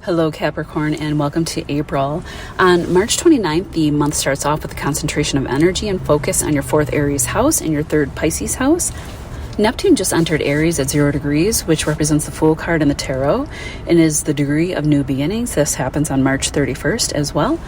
Hello Capricorn, and welcome to April. On March 29th, the month starts off with a concentration of energy and focus on your 4th Aries house and your 3rd Pisces house. Neptune just entered Aries at 0 degrees, which represents the Fool card in the Tarot and is the degree of new beginnings. This happens on March 31st as well.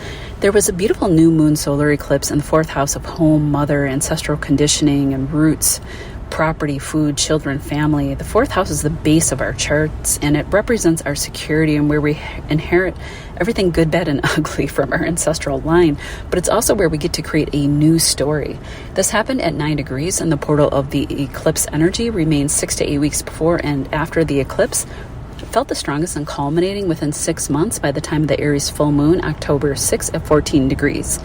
There was a beautiful new moon solar eclipse in the 4th house of home, mother, ancestral conditioning, and roots, property, food, children, family. The 4th house is the base of our charts, and it represents our security and where we inherit everything good, bad, and ugly from our ancestral line. But it's also where we get to create a new story. This happened at 9 degrees, and the portal of the eclipse energy remains 6 to 8 weeks before and after the eclipse. It felt the strongest and culminating within 6 months by the time of the Aries full moon, October 6 at 14 degrees.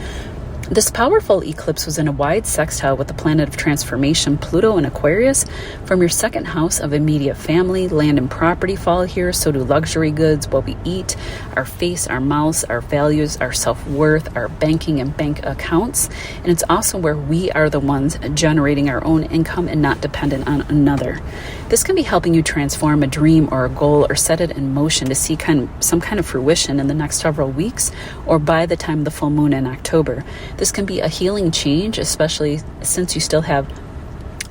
This powerful eclipse was in a wide sextile with the planet of transformation, Pluto and Aquarius. From your 2nd house of immediate family, land and property fall here. So do luxury goods, what we eat, our face, our mouths, our values, our self-worth, our banking and bank accounts. And it's also where we are the ones generating our own income and not dependent on another. This can be helping you transform a dream or a goal or set it in motion to see some kind of fruition in the next several weeks or by the time of the full moon in October. This can be a healing change, especially since you still have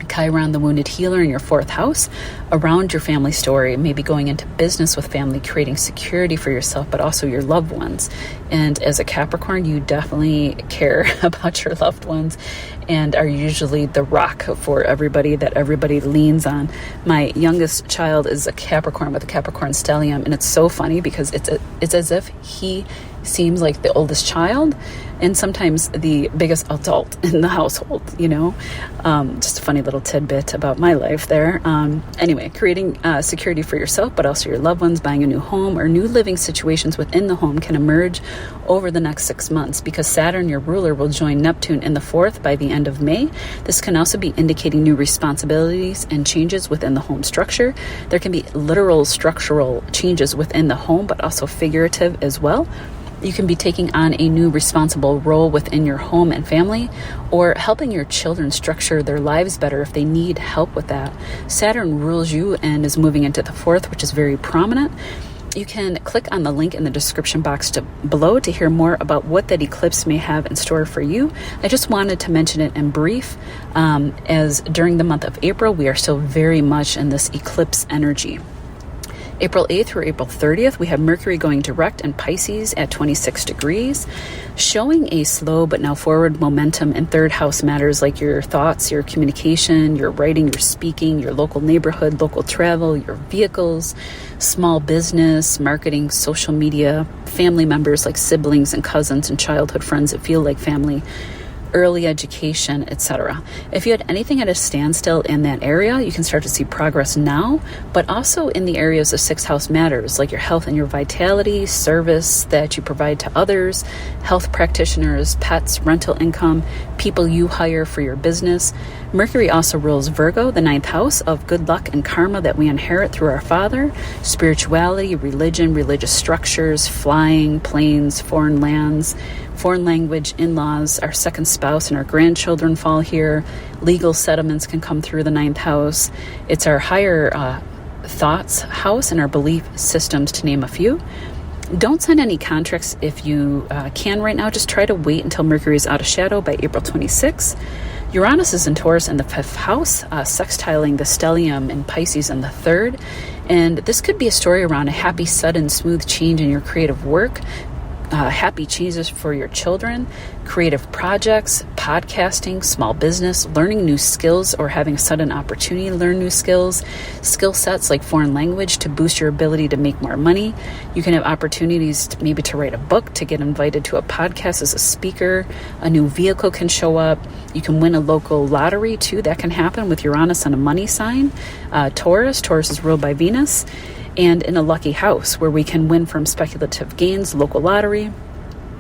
Chiron, the wounded healer, in your 4th house around your family story, maybe going into business with family, creating security for yourself, but also your loved ones. And as a Capricorn, you definitely care about your loved ones and are usually the rock for everybody that everybody leans on. My youngest child is a Capricorn with a Capricorn stellium, and it's so funny because it's as if he seems like the oldest child and sometimes the biggest adult in the household, just a funny little tidbit about my life there. Anyway, creating security for yourself, but also your loved ones, buying a new home or new living situations within the home can emerge over the next 6 months because Saturn, your ruler, will join Neptune in the 4th by the end of May. This can also be indicating new responsibilities and changes within the home structure. There can be literal structural changes within the home, but also figurative as well. You can be taking on a new responsible role within your home and family, or helping your children structure their lives better if they need help with that. Saturn rules you and is moving into the 4th, which is very prominent. You can click on the link in the description box below to hear more about what that eclipse may have in store for you. I just wanted to mention it in brief, as during the month of April, we are still very much in this eclipse energy. April 8th through April 30th, we have Mercury going direct in Pisces at 26 degrees, showing a slow but now forward momentum in 3rd house matters like your thoughts, your communication, your writing, your speaking, your local neighborhood, local travel, your vehicles, small business, marketing, social media, family members like siblings and cousins and childhood friends that feel like family, early education, etc. If you had anything at a standstill in that area, you can start to see progress now, but also in the areas of 6th house matters, like your health and your vitality, service that you provide to others, health practitioners, pets, rental income, people you hire for your business. Mercury also rules Virgo, the 9th house of good luck and karma that we inherit through our father, spirituality, religion, religious structures, flying, planes, foreign lands, foreign language, in-laws, our 2nd spouse, and our grandchildren fall here. Legal settlements can come through the 9th house. It's our higher thoughts house and our belief systems, to name a few. Don't sign any contracts if you can right now. Just try to wait until Mercury is out of shadow by April 26th. Uranus is in Taurus in the 5th house, sextiling the stellium in Pisces in the 3rd. And this could be a story around a happy, sudden, smooth change in your creative work, happy changes for your children, creative projects, podcasting, small business, learning new skills or having a sudden opportunity to learn new skills, skill sets like foreign language to boost your ability to make more money. You can have opportunities maybe to write a book, to get invited to a podcast as a speaker. A new vehicle can show up. You can win a local lottery too. That can happen with Uranus on a money sign. Taurus is ruled by Venus, and in a lucky house where we can win from speculative gains, local lottery.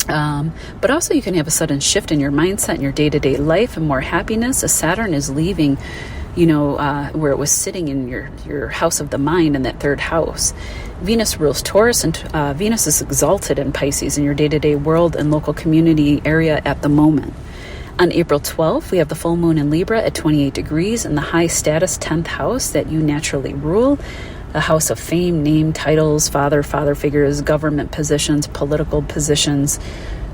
But also you can have a sudden shift in your mindset in your day-to-day life and more happiness as Saturn is leaving, where it was sitting in your house of the mind in that 3rd house. Venus rules Taurus, and Venus is exalted in Pisces in your day-to-day world and local community area at the moment. On April 12th, we have the full moon in Libra at 28 degrees in the high status 10th house that you naturally rule. a house of fame, name, titles, father figures, government positions, political positions,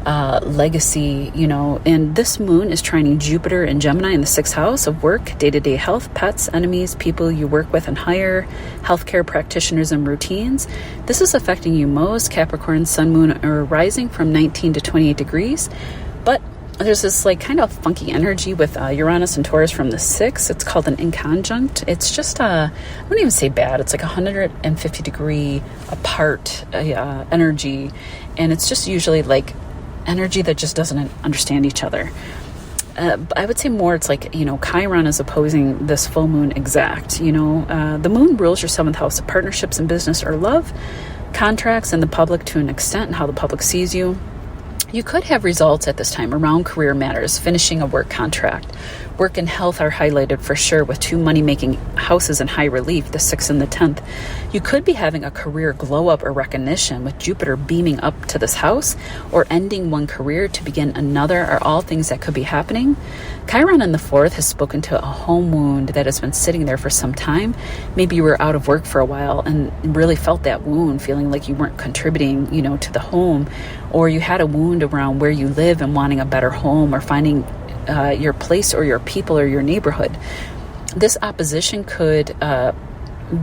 legacy, and this moon is trining Jupiter and Gemini in the 6th house of work, day-to-day health, pets, enemies, people you work with and hire, healthcare practitioners and routines. This is affecting you most, Capricorn, sun, moon, or rising from 19 to 28 degrees. But there's this kind of funky energy with Uranus and Taurus from the 6th. It's called an inconjunct. It's just, I wouldn't even say bad. It's 150 degree apart energy. And it's just usually energy that just doesn't understand each other. I would say more it's Chiron is opposing this full moon exact. The moon rules your 7th house of partnerships and business or love, contracts, and the public to an extent, and how the public sees you. You could have results at this time around career matters, finishing a work contract. Work and health are highlighted for sure with 2 money-making houses in high relief, the 6th and the 10th. You could be having a career glow-up or recognition with Jupiter beaming up to this house, or ending one career to begin another are all things that could be happening. Chiron in the 4th has spoken to a home wound that has been sitting there for some time. Maybe you were out of work for a while and really felt that wound, feeling like you weren't contributing, to the home, or you had a wound around where you live and wanting a better home or finding your place or your people or your neighborhood. This opposition could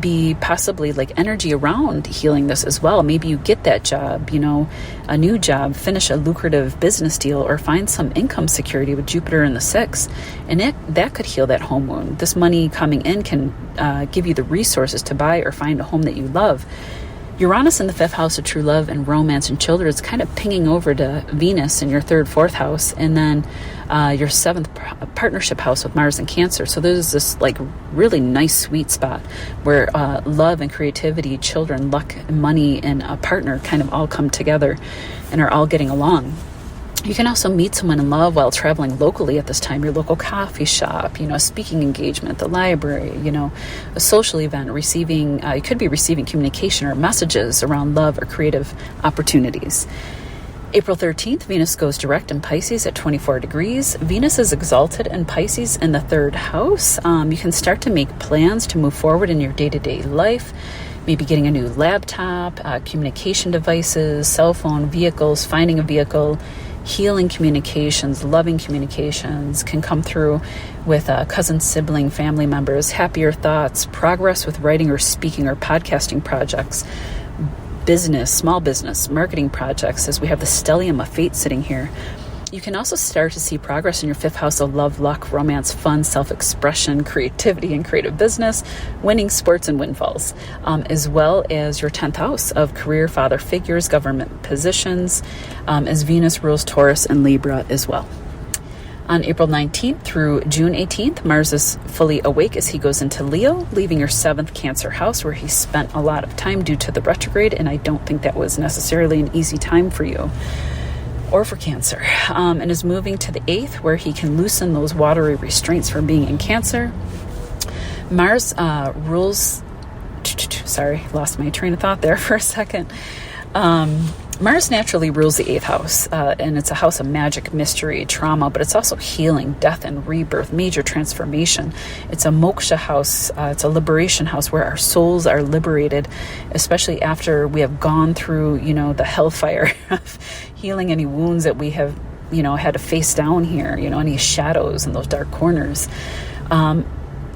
be possibly energy around healing this as well. Maybe you get that job, a new job, finish a lucrative business deal, or find some income security with Jupiter in the 6th. And that could heal that home wound. This money coming in can give you the resources to buy or find a home that you love. Uranus in the 5th house of true love and romance and children is kind of pinging over to Venus in your 3rd, 4th house, and then your 7th partnership house with Mars and Cancer. So there's this really nice sweet spot where love and creativity, children, luck, money, and a partner kind of all come together and are all getting along. You can also meet someone in love while traveling locally at this time, your local coffee shop, a speaking engagement, the library, a social event, you could be receiving communication or messages around love or creative opportunities. April 13th, Venus goes direct in Pisces at 24 degrees. Venus is exalted in Pisces in the 3rd house. You can start to make plans to move forward in your day-to-day life. Maybe getting a new laptop, communication devices, cell phone, vehicles, finding a vehicle. Healing communications, loving communications can come through with cousin, sibling, family members, happier thoughts, progress with writing or speaking or podcasting projects, business, small business, marketing projects, as we have the stellium of fate sitting here. You can also start to see progress in your 5th house of love, luck, romance, fun, self-expression, creativity, and creative business, winning, sports, and windfalls, as well as your 10th house of career, father figures, government positions, as Venus rules Taurus and Libra as well. On April 19th through June 18th, Mars is fully awake as he goes into Leo, leaving your 7th Cancer house where he spent a lot of time due to the retrograde, and I don't think that was necessarily an easy time for you or for Cancer, and is moving to the 8th where he can loosen those watery restraints from being in Cancer. Mars rules, lost my train of thought there for a second. Mars naturally rules the 8th house, and it's a house of magic, mystery, trauma, but it's also healing, death and rebirth, major transformation. It's a moksha house. It's a liberation house where our souls are liberated, especially after we have gone through, the hellfire of healing any wounds that we have, had to face down here, any shadows and those dark corners.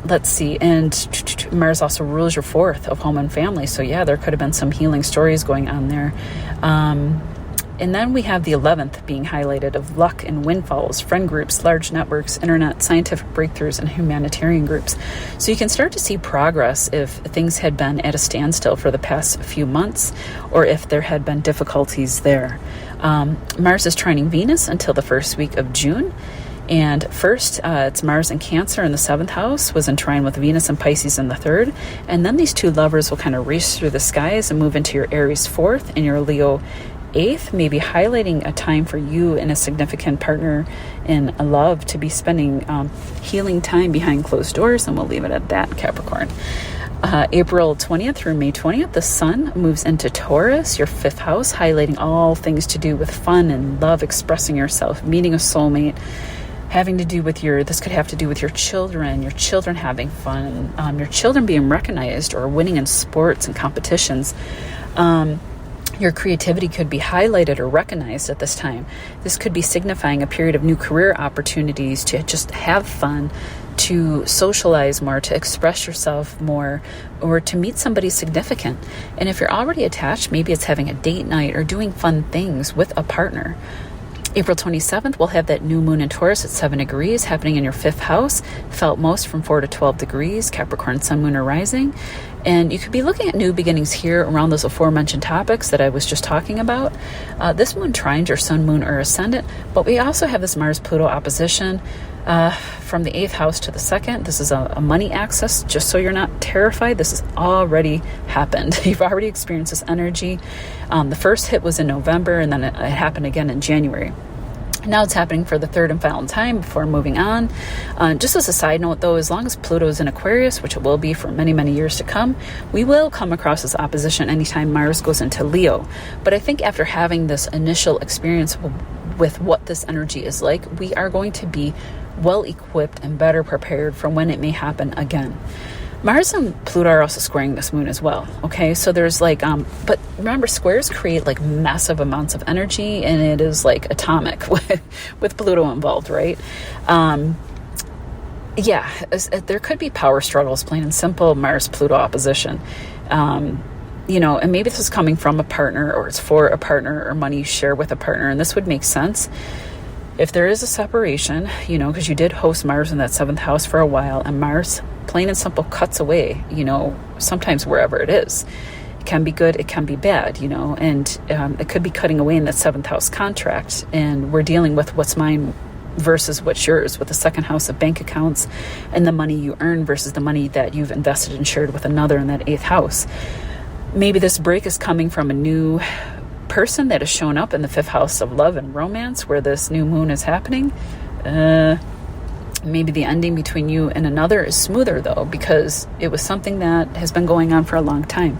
Let's see, and Mars also rules your 4th of home and family. So yeah, there could have been some healing stories going on there. And then we have the 11th being highlighted of luck and windfalls, friend groups, large networks, internet, scientific breakthroughs, and humanitarian groups. So you can start to see progress if things had been at a standstill for the past few months, or if there had been difficulties there. Mars is trining Venus until the first week of June. And first, it's Mars and Cancer in the 7th house, was in trine with Venus and Pisces in the 3rd. And then these two lovers will kind of race through the skies and move into your Aries 4th and your Leo 8th, maybe highlighting a time for you and a significant partner in love to be spending healing time behind closed doors. And we'll leave it at that, Capricorn. April 20th through May 20th, the Sun moves into Taurus, your 5th house, highlighting all things to do with fun and love, expressing yourself, meeting a soulmate, having to do with this could have to do with your children having fun, your children being recognized or winning in sports and competitions. Your creativity could be highlighted or recognized at this time. This could be signifying a period of new career opportunities to just have fun, to socialize more, to express yourself more, or to meet somebody significant. And if you're already attached, maybe it's having a date night or doing fun things with a partner. April 27th, we'll have that new moon in Taurus at 7 degrees happening in your 5th house, felt most from 4 to 12 degrees, Capricorn, sun, moon, or rising. And you could be looking at new beginnings here around those aforementioned topics that I was just talking about. This moon trines your sun, moon, or ascendant, but we also have this Mars-Pluto opposition from the 8th house to the 2nd. This is a money axis. Just so you're not terrified, this has already happened. You've already experienced this energy. The first hit was in November, and then it happened again in January. Now it's happening for the third and final time before moving on. Just as a side note, though, as long as Pluto is in Aquarius, which it will be for many, many years to come, we will come across this opposition anytime Mars goes into Leo. But I think after having this initial experience with what this energy is like, we are going to be well equipped and better prepared for when it may happen again. Mars and Pluto are also squaring this moon as well. Okay, so there's but remember, squares create like massive amounts of energy, and it is like atomic with Pluto involved, right? There could be power struggles, plain and simple. Mars-Pluto opposition. And maybe this is coming from a partner, or it's for a partner, or money you share with a partner, and this would make sense. If there is a separation, because you did host Mars in that 7th house for a while, and Mars, plain and simple, cuts away, sometimes wherever it is. It can be good, it can be bad, and it could be cutting away in that 7th house contract. And we're dealing with what's mine versus what's yours, with the 2nd house of bank accounts and the money you earn versus the money that you've invested and shared with another in that 8th house. Maybe this break is coming from a new person that has shown up in the 5th house of love and romance, where this new moon is happening. Maybe the ending between you and another is smoother, though, because it was something that has been going on for a long time.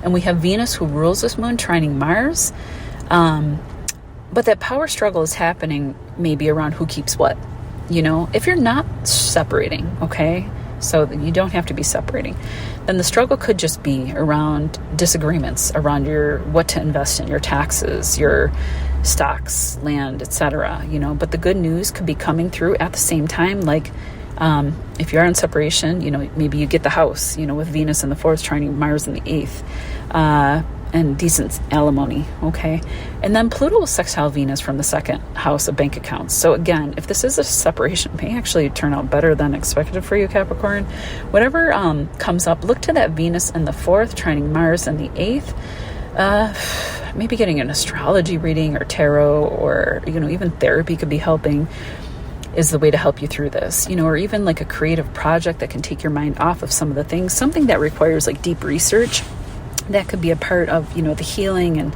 And we have Venus, who rules this moon, trining Mars. But that power struggle is happening maybe around who keeps what. If you're not separating, okay, so that you don't have to be separating, then the struggle could just be around disagreements around what to invest in, your taxes, your stocks, land, etc. But the good news could be coming through at the same time. Like if you are in separation, maybe you get the house, with Venus in the 4th trining Mars in the 8th, and decent alimony, okay? And then Pluto will sextile Venus from the 2nd house of bank accounts. So again, if this is a separation, it may actually turn out better than expected for you, Capricorn. Whatever comes up, look to that Venus in the 4th trining Mars in the 8th. Maybe getting an astrology reading or tarot, or even therapy could be helping, is the way to help you through this, or even like a creative project that can take your mind off of some of the things, something that requires like deep research. That could be a part of, the healing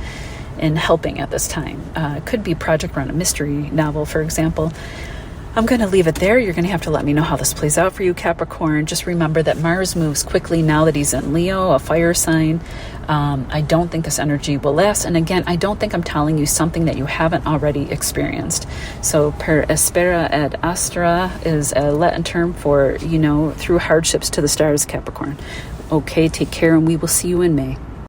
and helping at this time. It could be a project around a mystery novel, for example. I'm going to leave it there. You're going to have to let me know how this plays out for you, Capricorn. Just remember that Mars moves quickly now that he's in Leo, a fire sign. I don't think this energy will last. And again, I don't think I'm telling you something that you haven't already experienced. So per aspera ad astra is a Latin term for, through hardships to the stars, Capricorn. Okay, take care, and we will see you in May.